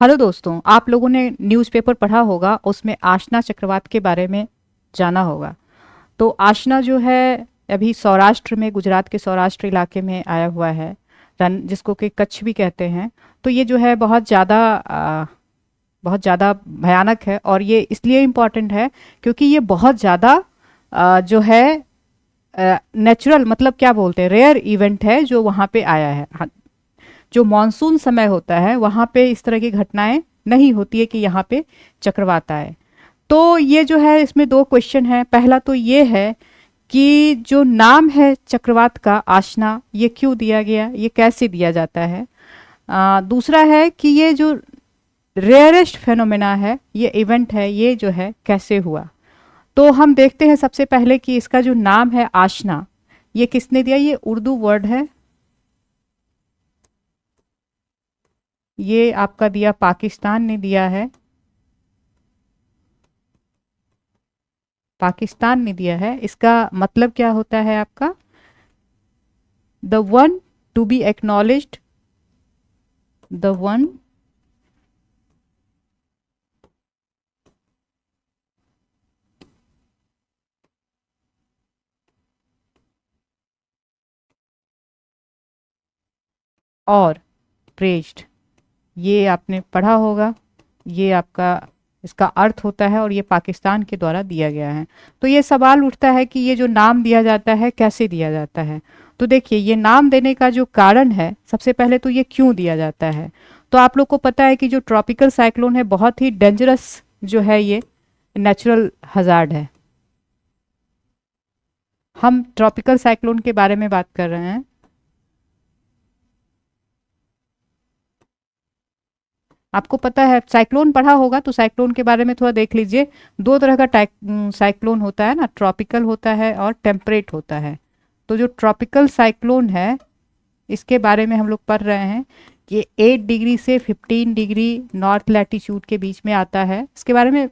Hello दोस्तों, आप लोगों ने न्यूज़पेपर पढ़ा होगा, उसमें आशना चक्रवात के बारे में जाना होगा। तो आशना जो है अभी सौराष्ट्र में, गुजरात के सौराष्ट्र इलाके में आया हुआ है, रन जिसको कि कच्छ भी कहते हैं। तो ये जो है बहुत ज़्यादा भयानक है, और ये इसलिए इम्पॉर्टेंट है क्योंकि ये बहुत ज़्यादा जो है नेचुरल, मतलब क्या बोलते हैं, रेयर इवेंट है जो वहाँ पे आया है। हाँ, जो मॉनसून समय होता है वहाँ पे इस तरह की घटनाएं नहीं होती है कि यहाँ पे चक्रवात आए। तो ये जो है, इसमें दो क्वेश्चन है। पहला तो ये है कि जो नाम है चक्रवात का आशना, ये क्यों दिया गया, ये कैसे दिया जाता है। दूसरा है कि ये जो रेयरेस्ट फेनोमेना है, ये इवेंट है, ये जो है कैसे हुआ। तो हम देखते हैं सबसे पहले कि इसका जो नाम है आशना, ये किसने दिया। ये उर्दू वर्ड है, ये आपका दिया पाकिस्तान ने दिया है। पाकिस्तान ने दिया है। इसका मतलब क्या होता है आपका, the one to be acknowledged, the one और प्रेज्ड, ये आपने पढ़ा होगा। ये आपका इसका अर्थ होता है, और ये पाकिस्तान के द्वारा दिया गया है। तो ये सवाल उठता है कि ये जो नाम दिया जाता है कैसे दिया जाता है। तो देखिए, ये नाम देने का जो कारण है, सबसे पहले तो ये क्यों दिया जाता है। तो आप लोग को पता है कि जो ट्रॉपिकल साइक्लोन है, बहुत ही डेंजरस जो है, ये नेचुरल हजार्ड है। हम ट्रॉपिकल साइक्लोन के बारे में बात कर रहे हैं। आपको पता है, साइक्लोन पढ़ा होगा तो साइक्लोन के बारे में थोड़ा देख लीजिए। दो तरह का साइक्लोन होता है ना, ट्रॉपिकल होता है और टेम्परेट होता है। तो जो ट्रॉपिकल साइक्लोन है, इसके बारे में हम लोग पढ़ रहे हैं कि 8 डिग्री से 15 डिग्री नॉर्थ लैटिट्यूड के बीच में आता है। इसके बारे में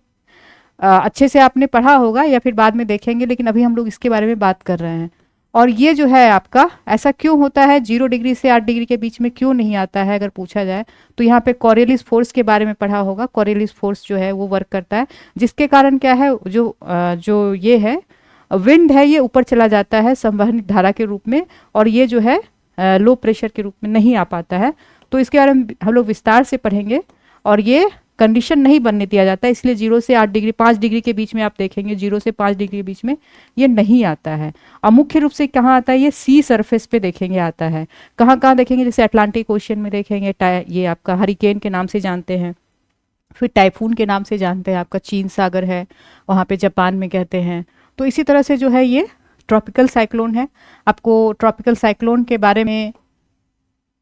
अच्छे से आपने पढ़ा होगा, या फिर बाद में देखेंगे, लेकिन अभी हम लोग इसके बारे में बात कर रहे हैं। और ये जो है आपका, ऐसा क्यों होता है, 0 डिग्री से 8 डिग्री के बीच में क्यों नहीं आता है, अगर पूछा जाए तो यहाँ पे कॉरियलिस फोर्स के बारे में पढ़ा होगा। कॉरियलिस फोर्स जो है वो वर्क करता है, जिसके कारण क्या है, जो ये है विंड है, ये ऊपर चला जाता है संवहनी धारा के रूप में, और ये जो है लो प्रेशर के रूप में नहीं आ पाता है। तो इसके बारे में हम लोग विस्तार से पढ़ेंगे। और ये कंडीशन नहीं बनने दिया जाता, इसलिए 0 से 8 डिग्री, 5 डिग्री के बीच में आप देखेंगे, 0 से 5 डिग्री के बीच में ये नहीं आता है। और मुख्य रूप से कहाँ आता है, ये सी सरफेस पे देखेंगे आता है। कहाँ कहाँ देखेंगे, जैसे अटलांटिक ओशियन में देखेंगे, ये आपका हरिकेन के नाम से जानते हैं, फिर टाइफून के नाम से जानते हैं, आपका चीन सागर है, वहाँ पे जापान में कहते हैं। तो इसी तरह से जो है ये ट्रॉपिकल साइक्लोन है। आपको ट्रॉपिकल साइक्लोन के बारे में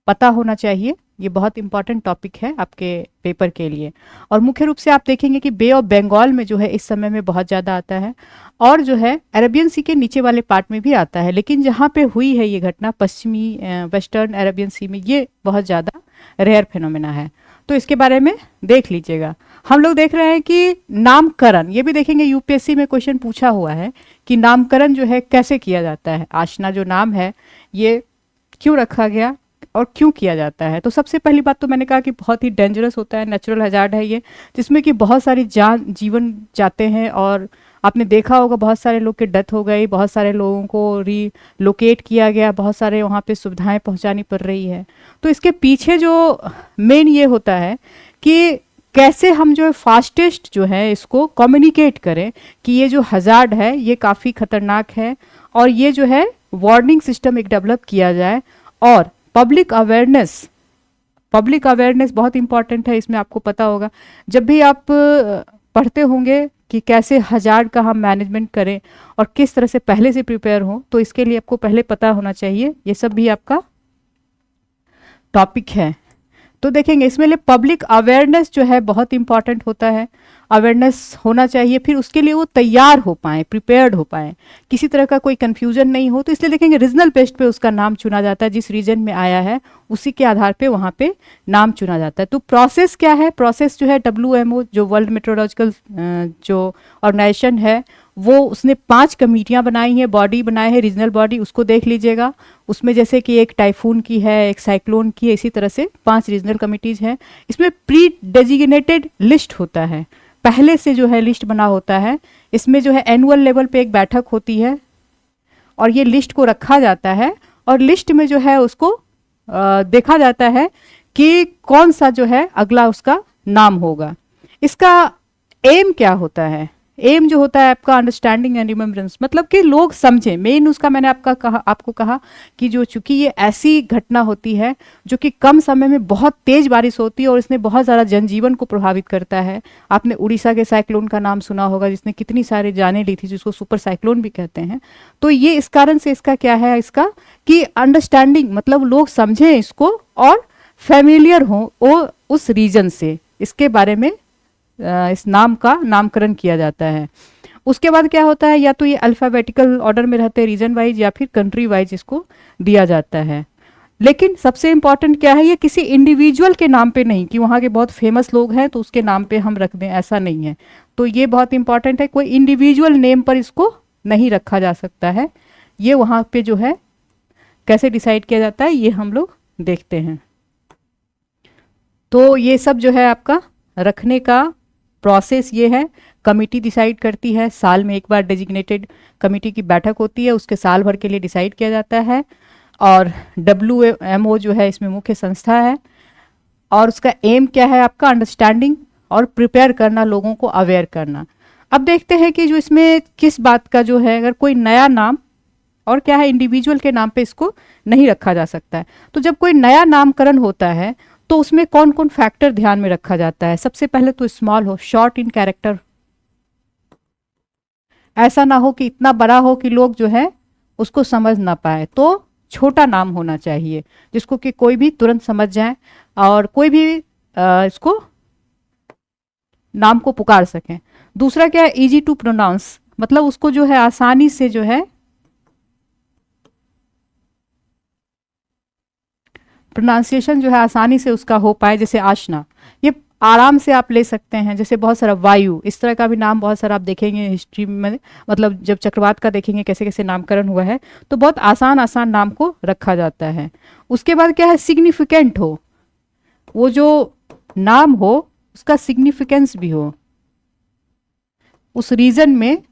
पता होना चाहिए, ये बहुत इंपॉर्टेंट टॉपिक है आपके पेपर के लिए। और मुख्य रूप से आप देखेंगे कि बे ऑफ बंगाल में जो है इस समय में बहुत ज़्यादा आता है, और जो है अरेबियन सी के नीचे वाले पार्ट में भी आता है। लेकिन जहाँ पे हुई है ये घटना, पश्चिमी वेस्टर्न अरेबियन सी में, ये बहुत ज़्यादा रेयर फिनोमेना है। तो इसके बारे में देख लीजिएगा। हम लोग देख रहे हैं कि नामकरण, ये भी देखेंगे, यूपीएससी में क्वेश्चन पूछा हुआ है कि नामकरण जो है कैसे किया जाता है। आशना जो नाम है, ये क्यों रखा गया और क्यों किया जाता है। तो सबसे पहली बात तो मैंने कहा कि बहुत ही डेंजरस होता है, नेचुरल हजार्ड है ये, जिसमें कि बहुत सारी जीवन जाते हैं। और आपने देखा होगा, बहुत सारे लोग की डेथ हो गई, बहुत सारे लोगों को रीलोकेट किया गया, बहुत सारे वहाँ पे सुविधाएं पहुँचानी पड़ रही है। तो इसके पीछे जो मेन ये होता है कि कैसे हम जो है फास्टेस्ट जो है इसको कम्युनिकेट करें कि ये जो हजार्ड है ये काफ़ी खतरनाक है, और ये जो है वार्निंग सिस्टम एक डेवलप किया जाए। और पब्लिक अवेयरनेस बहुत इंपॉर्टेंट है, इसमें आपको पता होगा। जब भी आप पढ़ते होंगे कि कैसे हजार्ड का हम मैनेजमेंट करें और किस तरह से पहले से प्रिपेयर हो, तो इसके लिए आपको पहले पता होना चाहिए। ये सब भी आपका टॉपिक है। तो देखेंगे इसमें लिए पब्लिक अवेयरनेस जो है बहुत इंपॉर्टेंट होता है। अवेयरनेस होना चाहिए, फिर उसके लिए वो तैयार हो पाए, प्रिपेयर्ड हो पाए, किसी तरह का कोई कंफ्यूजन नहीं हो। तो इसलिए देखेंगे रीजनल बेस्ड पे उसका नाम चुना जाता है, जिस रीजन में आया है उसी के आधार पे वहाँ पे नाम चुना जाता है। तो प्रोसेस क्या है, प्रोसेस जो है WMO जो वर्ल्ड मेट्रोलॉजिकल जो ऑर्गेनाइजेशन है, वो उसने 5 कमेटियां बनाई हैं, बॉडी बनाए हैं, रीजनल बॉडी, उसको देख लीजिएगा। उसमें जैसे कि एक टाइफून की है, एक साइक्लोन की है, इसी तरह से 5 रीजनल कमिटीज़ हैं। इसमें प्री डेजिग्नेटेड लिस्ट होता है, पहले से जो है लिस्ट बना होता है। इसमें जो है एनुअल लेवल पे एक बैठक होती है और ये लिस्ट को रखा जाता है और लिस्ट में जो है उसको देखा जाता है कि कौन सा जो है अगला उसका नाम होगा। इसका एम क्या होता है? एम जो होता है आपका अंडरस्टैंडिंग एंड रिमेम्बरेंस, मतलब कि लोग समझें। मेन उसका मैंने आपको कहा कि जो चूंकि ये ऐसी घटना होती है जो कि कम समय में बहुत तेज बारिश होती है और इसने बहुत ज़्यादा जनजीवन को प्रभावित करता है। आपने उड़ीसा के साइक्लोन का नाम सुना होगा जिसने कितनी सारी जानें ली थी, जिसको सुपर साइक्लोन भी कहते हैं। तो ये इस कारण से इसका क्या है, इसका कि अंडरस्टैंडिंग, मतलब लोग समझें इसको और फैमिलियर हों वो उस रीजन से, इसके बारे में इस नाम का नामकरण किया जाता है। उसके बाद क्या होता है, या तो ये अल्फ़ाबेटिकल ऑर्डर में रहते हैं रीजन वाइज, या फिर कंट्री वाइज इसको दिया जाता है। लेकिन सबसे इंपॉर्टेंट क्या है, ये किसी इंडिविजुअल के नाम पे नहीं कि वहाँ के बहुत फेमस लोग हैं तो उसके नाम पे हम रख दें, ऐसा नहीं है। तो ये बहुत इंपॉर्टेंट है, कोई इंडिविजुअल नेम पर इसको नहीं रखा जा सकता है। ये वहाँ पे जो है कैसे डिसाइड किया जाता है ये हम लोग देखते हैं। तो ये सब जो है आपका रखने का प्रोसेस ये है। कमिटी डिसाइड करती है, साल में एक बार डेजिग्नेटेड कमिटी की बैठक होती है, उसके साल भर के लिए डिसाइड किया जाता है। और WMO जो है इसमें मुख्य संस्था है और उसका एम क्या है आपका, अंडरस्टैंडिंग और प्रिपेयर करना, लोगों को अवेयर करना। अब देखते हैं कि जो इसमें किस बात का जो है, अगर कोई नया नाम और क्या है, इंडिविजुअल के नाम पे इसको नहीं रखा जा सकता है। तो जब कोई नया नामकरण होता है तो उसमें कौन कौन फैक्टर ध्यान में रखा जाता है? सबसे पहले तो स्मॉल हो, शॉर्ट इन कैरेक्टर, ऐसा ना हो कि इतना बड़ा हो कि लोग जो है उसको समझ ना पाए। तो छोटा नाम होना चाहिए जिसको कि कोई भी तुरंत समझ जाए और कोई भी इसको नाम को पुकार सके। दूसरा क्या है, इजी टू प्रोनाउंस, मतलब उसको जो है आसानी से जो है प्रोनाउंसिएशन जो है आसानी से उसका हो पाए। जैसे आशना, ये आराम से आप ले सकते हैं। जैसे बहुत सारा वायु, इस तरह का भी नाम बहुत सारा आप देखेंगे हिस्ट्री में, मतलब जब चक्रवात का देखेंगे कैसे कैसे नामकरण हुआ है, तो बहुत आसान आसान नाम को रखा जाता है। उसके बाद क्या है, सिग्निफिकेंट हो, वो जो नाम हो उसका सिग्निफिकेंस भी हो उस रीजन में,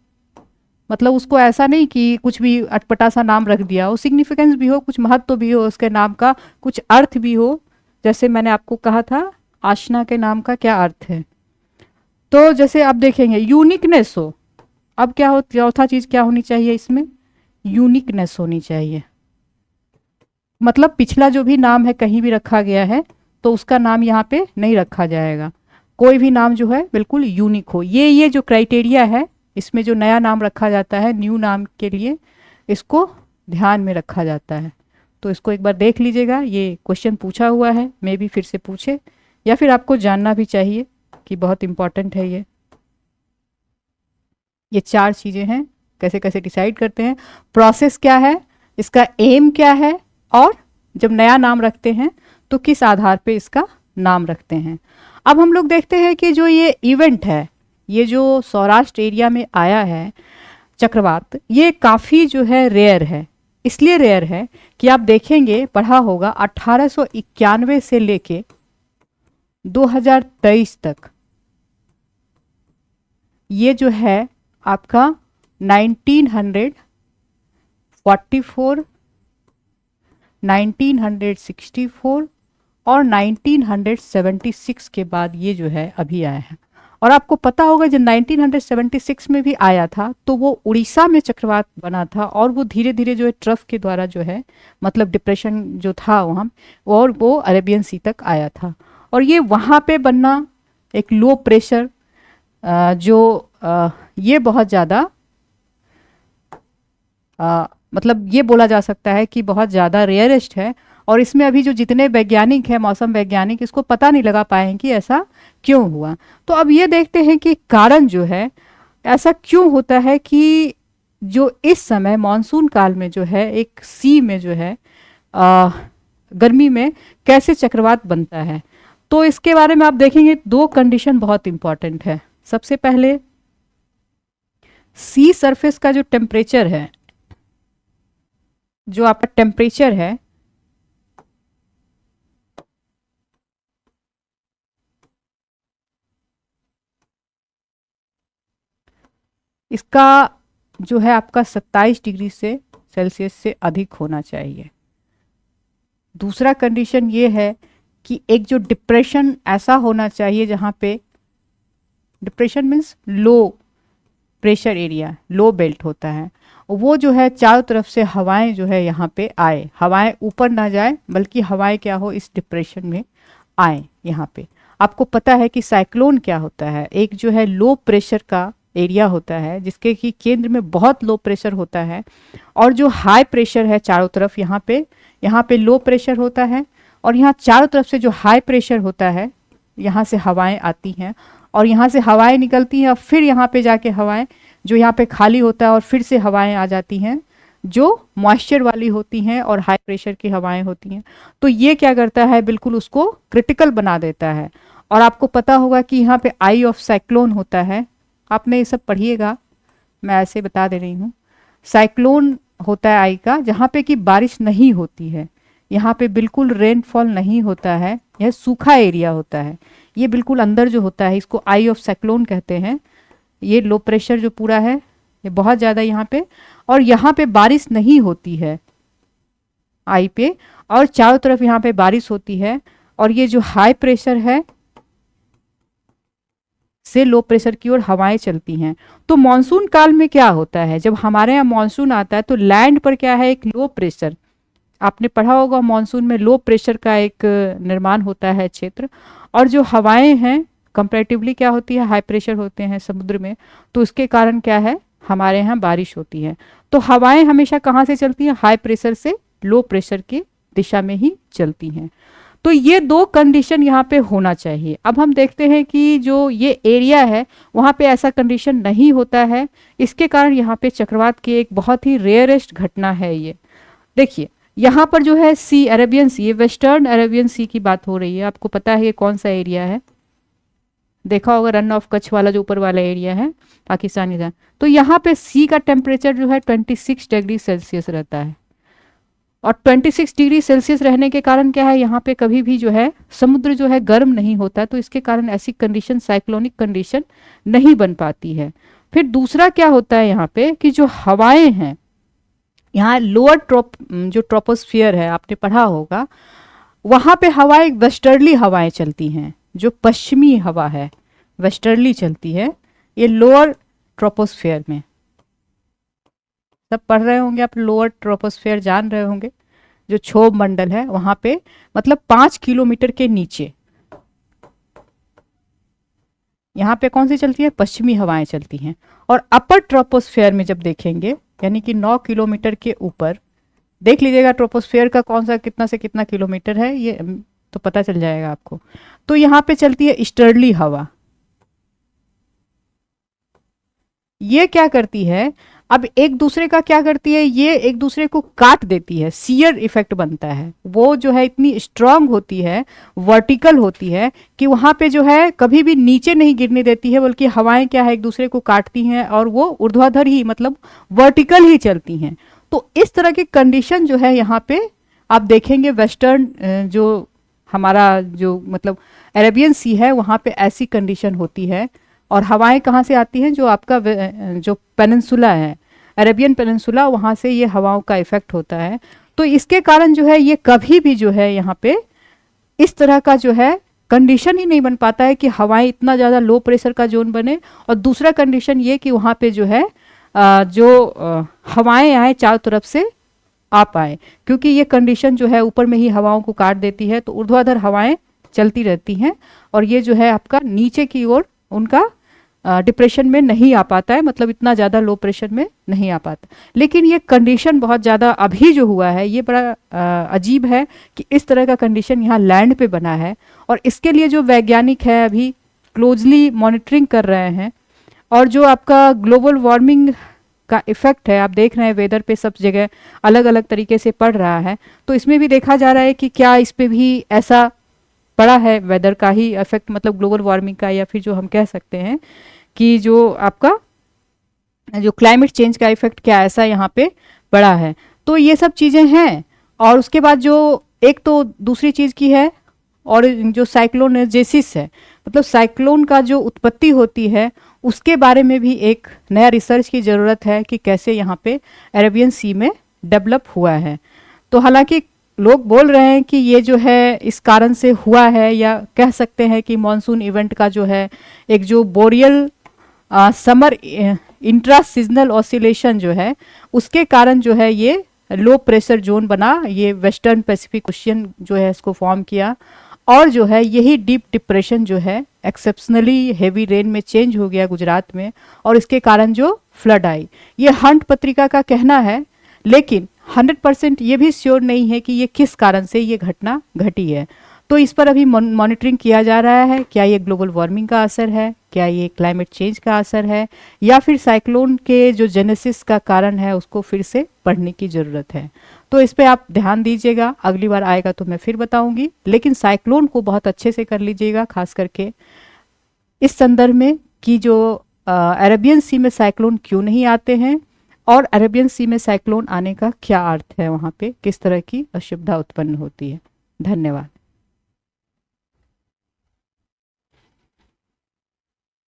मतलब उसको ऐसा नहीं कि कुछ भी अटपटा सा नाम रख दिया, वो सिग्निफिकेंस भी हो, कुछ महत्व भी हो उसके नाम का, कुछ अर्थ भी हो। जैसे मैंने आपको कहा था आशना के नाम का क्या अर्थ है। तो जैसे आप देखेंगे यूनिकनेस हो। अब क्या हो, चौथा चीज क्या होनी चाहिए इसमें, यूनिकनेस होनी चाहिए। मतलब पिछला जो भी नाम है कहीं भी रखा गया है तो उसका नाम यहाँ पे नहीं रखा जाएगा। कोई भी नाम जो है बिल्कुल यूनिक हो। ये जो क्राइटेरिया है इसमें जो नया नाम रखा जाता है, न्यू नाम के लिए, इसको ध्यान में रखा जाता है। तो इसको एक बार देख लीजिएगा, ये क्वेश्चन पूछा हुआ है, मे भी फिर से पूछे, या फिर आपको जानना भी चाहिए कि बहुत इंपॉर्टेंट है ये 4 चीज़ें हैं। कैसे कैसे डिसाइड करते हैं, प्रोसेस क्या है, इसका एम क्या है, और जब नया नाम रखते हैं तो किस आधार पे इसका नाम रखते हैं। अब हम लोग देखते हैं कि जो ये इवेंट है, ये जो सौराष्ट्र एरिया में आया है चक्रवात, ये काफ़ी जो है रेयर है। इसलिए रेयर है कि आप देखेंगे, पढ़ा होगा 1891 से लेके 2023 तक ये जो है आपका 1944, 1964 और 1976 के बाद ये जो है अभी आया है। और आपको पता होगा जब 1976 में भी आया था तो वो उड़ीसा में चक्रवात बना था और वो धीरे धीरे जो है ट्रफ के द्वारा जो है, मतलब डिप्रेशन जो था वहाँ, और वो अरेबियन सी तक आया था। और ये वहाँ पे बनना एक लो प्रेशर जो ये बहुत ज़्यादा मतलब ये बोला जा सकता है कि बहुत ज़्यादा रेयरेस्ट है। और इसमें अभी जो जितने वैज्ञानिक हैं, मौसम वैज्ञानिक, इसको पता नहीं लगा पाए हैं कि ऐसा क्यों हुआ। तो अब ये देखते हैं कि कारण जो है ऐसा क्यों होता है कि जो इस समय मानसून काल में जो है एक सी में जो है गर्मी में कैसे चक्रवात बनता है। तो इसके बारे में आप देखेंगे 2 कंडीशन बहुत इंपॉर्टेंट है। सबसे पहले सी सरफेस का जो टेम्परेचर है, जो आपका टेम्परेचर है, इसका जो है आपका 27 डिग्री से सेल्सियस से अधिक होना चाहिए। दूसरा कंडीशन ये है कि एक जो डिप्रेशन ऐसा होना चाहिए जहाँ पे, depression means low pressure area, low belt होता है, वो जो है चारों तरफ से हवाएं जो है यहाँ पे आए, हवाएं ऊपर ना जाए बल्कि हवाएं क्या हो, इस डिप्रेशन में आए यहाँ पे। आपको पता है कि साइक्लोन क्या होता है, एक जो है लो प्रेशर का एरिया होता है जिसके कि केंद्र में बहुत लो प्रेशर होता है और जो हाई प्रेशर है चारों तरफ, यहाँ पे लो प्रेशर होता है और यहाँ चारों तरफ से जो हाई प्रेशर होता है, यहाँ से हवाएं आती हैं और यहाँ से हवाएं निकलती हैं और फिर यहाँ पे जाके हवाएं जो यहाँ पे खाली होता है और फिर से हवाएं आ जाती हैं जो मॉइस्चर वाली होती हैं और हाई प्रेशर की हवाएं होती हैं। तो ये क्या करता है, बिल्कुल उसको क्रिटिकल बना देता है। और आपको पता होगा कि यहाँ पे आई ऑफ साइक्लोन होता है, आपने ये सब पढ़िएगा, मैं ऐसे बता दे रही हूँ। साइक्लोन होता है आई का, जहाँ पे कि बारिश नहीं होती है, यहाँ पे बिल्कुल रेनफॉल नहीं होता है, यह सूखा एरिया होता है, ये बिल्कुल अंदर जो होता है इसको आई ऑफ साइक्लोन कहते हैं। ये लो प्रेशर जो पूरा है ये बहुत ज़्यादा यहाँ पे, और यहाँ पे बारिश नहीं होती है आई पे, और चारों तरफ यहाँ पे बारिश होती है। और ये जो हाई प्रेशर है से लो प्रेशर की ओर हवाएं चलती हैं। तो मॉनसून काल में क्या होता है, जब हमारे यहाँ मॉनसून आता है तो लैंड पर क्या है, एक लो प्रेशर, आपने पढ़ा होगा मॉनसून में लो प्रेशर का एक निर्माण होता है क्षेत्र, और जो हवाएं हैं कंपैरेटिवली क्या होती है, हाई प्रेशर होते हैं समुद्र में, तो उसके कारण क्या है, हमारे यहाँ बारिश होती है। तो हवाएं हमेशा कहाँ से चलती हैं, हाई प्रेशर से लो प्रेशर की दिशा में ही चलती हैं। तो ये दो कंडीशन यहाँ पे होना चाहिए। अब हम देखते हैं कि जो ये एरिया है वहाँ पे ऐसा कंडीशन नहीं होता है, इसके कारण यहाँ पे चक्रवात की एक बहुत ही रेयरेस्ट घटना है ये। देखिए यहाँ पर जो है सी, अरेबियन सी, ये वेस्टर्न अरेबियन सी की बात हो रही है। आपको पता है ये कौन सा एरिया है, देखा होगा रन ऑफ कच्छ वाला जो ऊपर वाला एरिया है पाकिस्तानी का। तो यहाँ पे सी का टेम्परेचर जो है 26 डिग्री सेल्सियस रहता है, और 26 डिग्री सेल्सियस रहने के कारण क्या है, यहाँ पे कभी भी जो है समुद्र जो है गर्म नहीं होता, तो इसके कारण ऐसी कंडीशन, साइक्लोनिक कंडीशन नहीं बन पाती है। फिर दूसरा क्या होता है यहाँ पे कि जो हवाएं हैं, यहाँ लोअर जो ट्रोपोस्फियर है आपने पढ़ा होगा, वहाँ पे हवाएं वेस्टर्ली हवाएं चलती हैं, जो पश्चिमी हवा है वेस्टर्ली चलती है, ये लोअर ट्रोपोस्फियर में। सब पढ़ रहे होंगे आप, लोअर ट्रोपोस्फियर जान रहे होंगे, जो क्षोभ मंडल है वहाँ पे, मतलब 5 किलोमीटर के नीचे यहाँ पे कौन सी चलती है, पश्चिमी हवाएं चलती हैं। और अपर ट्रोपोस्फियर में जब देखेंगे, यानी कि 9 किलोमीटर के ऊपर, देख लीजिएगा ट्रोपोस्फियर का कौन सा कितना से कितना किलोमीटर है, ये तो पता चल जाएगा आपको। तो यहाँ पे चलती है ईस्टर्ली हवा। ये क्या करती है, अब एक दूसरे का क्या करती है, ये एक दूसरे को काट देती है, सीयर इफेक्ट बनता है। वो जो है इतनी स्ट्रांग होती है, वर्टिकल होती है कि वहां पे जो है कभी भी नीचे नहीं गिरने देती है, बल्कि हवाएं क्या है एक दूसरे को काटती हैं और वो ऊर्ध्वाधर ही, मतलब वर्टिकल ही चलती हैं। तो इस तरह की कंडीशन जो है यहाँ पे आप देखेंगे, वेस्टर्न जो हमारा जो मतलब अरेबियन सी है वहाँ पे ऐसी कंडीशन होती है। और हवाएं कहाँ से आती हैं, जो आपका जो पेनिनसुला है, अरेबियन पेनिनसुला, वहाँ से ये हवाओं का इफेक्ट होता है। तो इसके कारण जो है ये कभी भी जो है यहाँ पे इस तरह का जो है कंडीशन ही नहीं बन पाता है कि हवाएं इतना ज़्यादा लो प्रेशर का जोन बने। और दूसरा कंडीशन ये कि वहाँ पे जो है हवाएं आए चारों तरफ से आ पाए, क्योंकि ये कंडीशन जो है ऊपर में ही हवाओं को काट देती है, तो ऊर्ध्वाधर हवाएं चलती रहती हैं और ये जो है आपका नीचे की ओर उनका डिप्रेशन में नहीं आ पाता है, मतलब इतना ज़्यादा लो प्रेशर में नहीं आ पाता। लेकिन ये कंडीशन बहुत ज़्यादा अभी जो हुआ है ये बड़ा अजीब है कि इस तरह का कंडीशन यहाँ लैंड पे बना है। और इसके लिए जो वैज्ञानिक है अभी क्लोजली मॉनिटरिंग कर रहे हैं, और जो आपका ग्लोबल वार्मिंग का इफेक्ट है, आप देख रहे हैं वेदर पे सब जगह अलग अलग तरीके से पड़ रहा है, तो इसमें भी देखा जा रहा है कि क्या इस पे भी ऐसा पड़ा है वेदर का ही इफेक्ट, मतलब ग्लोबल वार्मिंग का, या फिर जो हम कह सकते हैं कि जो आपका जो क्लाइमेट चेंज का इफेक्ट क्या ऐसा यहाँ पे पड़ा है। तो ये सब चीज़ें हैं। और उसके बाद जो एक तो दूसरी चीज़ की है, और जो साइक्लोनेजेसिस है, मतलब साइक्लोन का जो उत्पत्ति होती है उसके बारे में भी एक नया रिसर्च की ज़रूरत है कि कैसे यहाँ पे अरेबियन सी में डेवलप हुआ है। तो हालांकि लोग बोल रहे हैं कि ये जो है इस कारण से हुआ है, या कह सकते हैं कि मॉनसून इवेंट का जो है एक जो boreal summer intra seasonal oscillation जो है उसके कारण जो है ये लो प्रेशर जोन बना, ये वेस्टर्न पैसिफिक ओशियन जो है इसको फॉर्म किया, और जो है यही डीप डिप्रेशन जो है एक्सेप्शनली हेवी रेन में चेंज हो गया गुजरात में, और इसके कारण जो फ्लड आई। ये हंट पत्रिका का कहना है, लेकिन 100% ये भी श्योर नहीं है कि ये किस कारण से ये घटना घटी है। तो इस पर अभी मॉनिटरिंग किया जा रहा है, क्या ये ग्लोबल वार्मिंग का असर है, क्या ये क्लाइमेट चेंज का असर है, या फिर साइक्लोन के जो जेनेसिस का कारण है उसको फिर से पढ़ने की ज़रूरत है। तो इस पे आप ध्यान दीजिएगा, अगली बार आएगा तो मैं फिर बताऊंगी, लेकिन साइक्लोन को बहुत अच्छे से कर लीजिएगा, खास करके इस संदर्भ में कि जो अरेबियन सी में साइक्लोन क्यों नहीं आते हैं, और अरेबियन सी में साइक्लोन आने का क्या अर्थ है, वहाँ पे किस तरह की असुविधा उत्पन्न होती है। धन्यवाद।